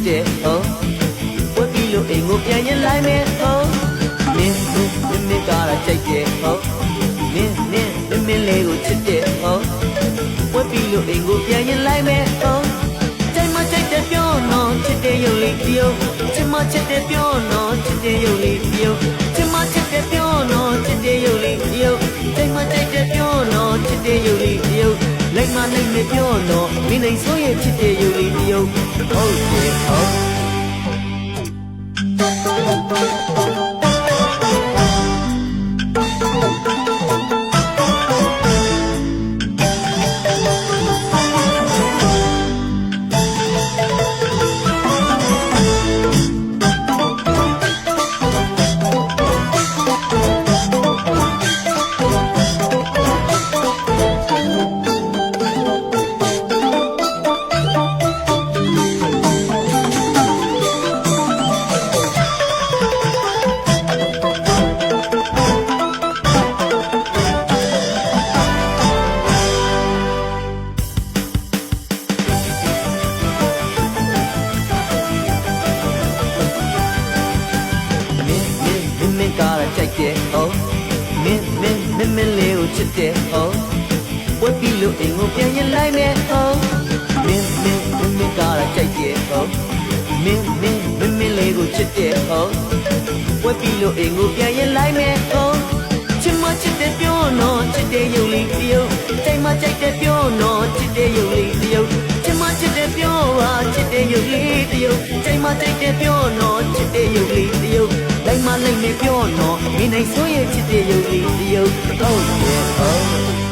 တယ်ဟုတ်ဝက်ပြီးလို့အိမ်ကိုပြန်ရင်လိုက်မယ်ဟုတ်မင်းကားကြိုက်တယ်ဟုတ်မင်းလေးကိုချစ်တယ်ဟုတ်ဝက်ပြီးလို့အိမ်ကိုပြန်ရင်လိုက်မယ်ဟုတ်ใจမကြိုက်တဲ့ပြောနော်ချစ်တဲ့ရုပ်လေးပြုတ်ချစ်မချစ်တဲ့ပြောနော်ချစ်တဲ့ရုပ်လေးပြုတ်ချစ်မချစ်တဲ့ပြောနော်ချစ်တဲ့ရုပ်လေးပြုတ်ใจမကြိုက်တဲ့ပြောနော်ချစ်တဲ့ရုပ်လေးပြုတ်လိုက်မနိုင်နဲ့ပြောနော်မင်းနိုင်ဆိုရဲ့ချစ်တဲ့ရုပ်လေးပြုတ်ဟုတ်တယ်ဟုတ်ကားကြိုက်တယ်ဟုတ်မင်းလေးကိုချစ်တယ်ဟုတ်ဝက်ပြီးလို့အိမ်ကိုပြန်ရင်လိုက်မယ်ဟုတ်မင်းကားကြိုက်တယ်ဟုတ်မင်းလေးကိုချစ်တယ်ဟုတ်ဝက်ပြီးလို့အိမ်ကိုပြန်ရင်လိုက်မယ်ဟုတ်ချစ်မချစ်တဲ့ပြောနော်ချစ်တဲ့ရုပ်လေးပြုတ်ใจမကြိုက်တဲ့ပြောနော်ချစ်တဲ့ရုပ်လေးပြုတ်ချစ်မချစ်တဲ့ပြောဟာချစ်တဲ့ရုပ်လေးပြုတ်ใจမကြိုက်တဲ့ပြောနော်ချစ်တဲ့ရုပ်လေးပြုတ်လိုက်မလိုက်နဲ့ပြောနော်မင်းနိုင်ဆိုရဲ့ချစ်တဲ့ရုပ်လေးတရုပ်ဟုတ်တယ်ဟုတ်